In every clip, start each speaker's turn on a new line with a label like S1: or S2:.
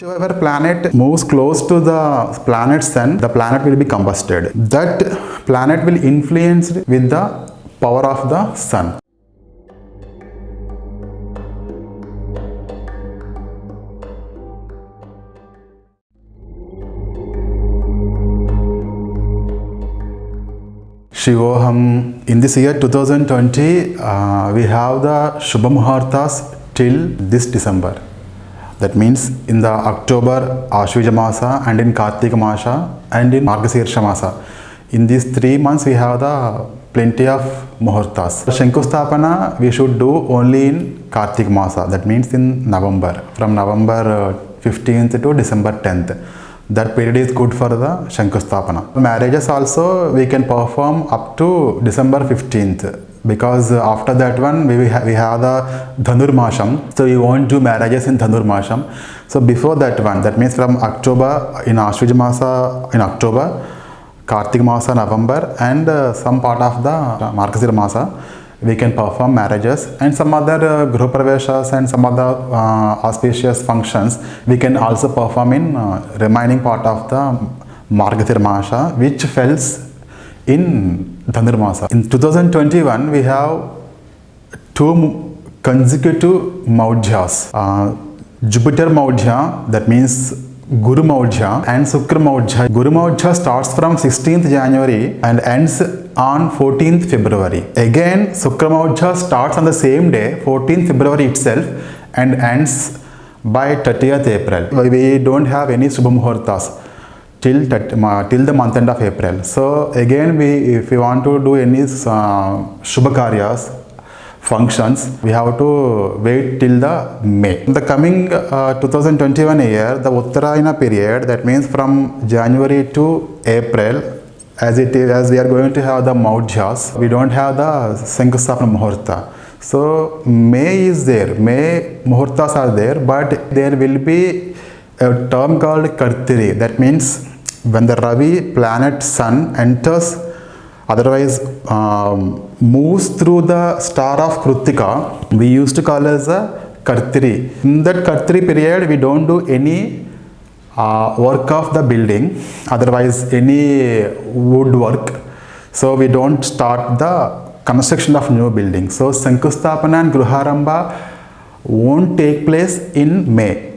S1: Whichever planet moves close to the planet sun, the planet will be combusted. That planet will influence with the power of the sun. Shivoham. In this year 2020, we have the Shubha Muhurtas till this December. That means in the October Ashwija Masa and in Kartika Masa and in Margasirsha Masa. In these 3 months we have the plenty of Muhurtas. Shankusthapana we should do only in Kartika Masa. That means in November. From November 15th to December 10th. That period is good for the Shankusthapana. Marriages also we can perform up to December 15th. Because after that one we have the Dhanurmasham, so we won't do marriages in Dhanurmasham. So before that one, that means from October, in Ashwija Masa in October, Kartika Masa November, and some part of the Margasira Masa we can perform marriages, and some other Gruhapraveshas and some other auspicious functions we can also perform in remaining part of the Margasira Masa, which falls in Dhanurmasa. In 2021, we have 2 consecutive Maudhyas. Jupiter Maudhya, that means Guru Maudhya, and Shukra Maudhya. Guru Maudhya starts from 16th January and ends on 14th February. Again, Shukra Maudhya starts on the same day, 14th February itself, and ends by 30th April. We don't have any Shubha Muhurtas till the month end of April. So again, if we want to do any Shubha Karyas, functions, we have to wait till the May. In the coming 2021 year, the Uttarayana period, that means from January to April, as we are going to have the Maudhyas, we don't have the Shankusthapana Muhurta. So May is there, May Muhurtas are there, but there will be a term called Kartiri. That means when the Ravi planet sun enters, otherwise moves through the star of Kritika, we used to call as a Kartiri. In that Kartiri period, we don't do any work of the building, otherwise any wood work. So we don't start the construction of new building. So Shankusthapana and Gruharambha won't take place in May.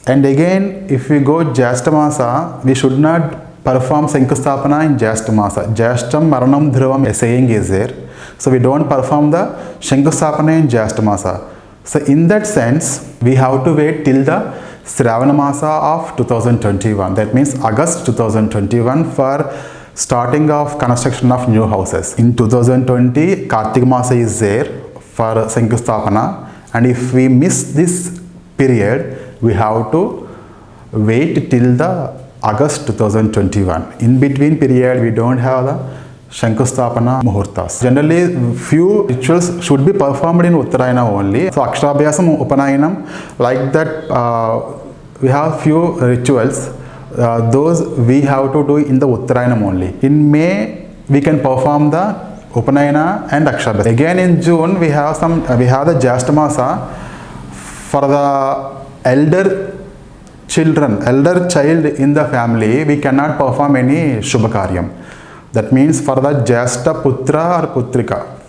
S1: And again, if we go Jyeshta Masa, we should not perform Shankusthapana in Jyeshta Masa. Jyeshtam Maranam Dhruvam, a saying is there. So we don't perform the Shankusthapana in Jyeshta Masa. So in that sense, we have to wait till the Shravana Masa of 2021. That means August 2021 for starting of construction of new houses. In 2020, Kartika Masa is there for Shankusthapana. And if we miss this period, we have to wait till the August 2021. In between period, we don't have the Shankusthapana Muhurtas. Generally, few rituals should be performed in Uttarayana only. So Aksharabhyasam, Upanayanam, like that we have few rituals. Those we have to do in the Uttarayana only. In May, we can perform the Upanayana and Aksharabhyasam. Again in June, we have the Jyeshta Masa. For the elder child in the family, we cannot perform any Shubha Karyam. That means for the Jyeshta Putra or Putrika.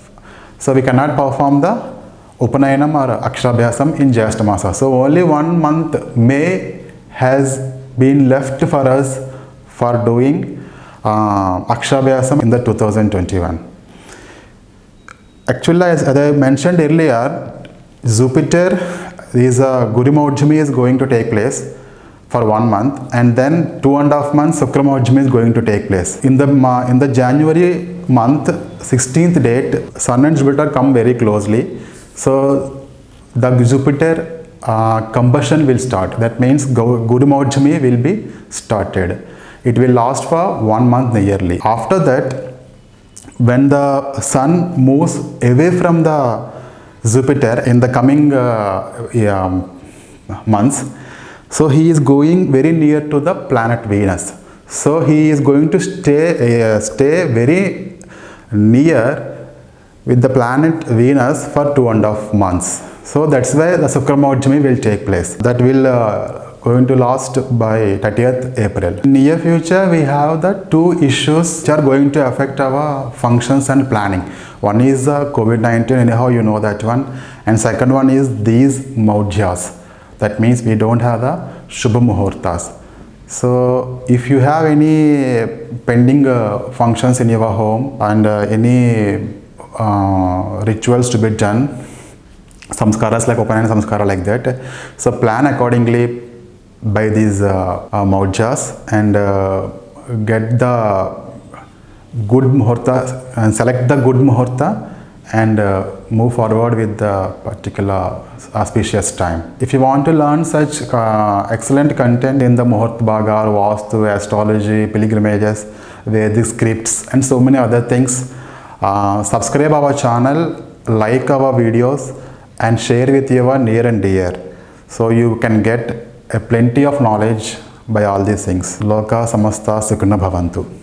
S1: So we cannot perform the Upanayanam or Aksharabhyasam in Jyeshta Masa. So only 1 month, May, has been left for us for doing Aksharabhyasam in the 2021. Actually, as I mentioned earlier, Jupiter is Guru Maudhyami is going to take place for 1 month, and then 2.5 months Shukra Maudhyami is going to take place. In the January month, 16th date, Sun and Jupiter come very closely. So the Jupiter combustion will start. That means Guru Maudhyami will be started. It will last for 1 month yearly. After that, when the Sun moves away from the Jupiter in the coming months, so he is going very near to the planet Venus. So he is going to stay very near with the planet Venus for 2.5 months. So that's why the Shukra Maudhyami will take place. That will going to last by 30th April. In near future, we have the two issues which are going to affect our functions and planning. One is COVID-19, anyhow you know that one, and second one is these Maudhyas. That means we don't have the Shubha Muhurtas. So if you have any pending functions in your home and any rituals to be done, samskaras like Upanayana samskara like that, so plan accordingly by these Maudhyas and get the good muhurta and select the good muhurta and move forward with the particular auspicious time. If you want to learn such excellent content in the Muhurt Bhaga, Vastu, astrology, pilgrimages, Vedic scripts and so many other things, subscribe our channel, like our videos and share with your near and dear. So you can get plenty of knowledge by all these things. Loka samasta sukhina bhavantu.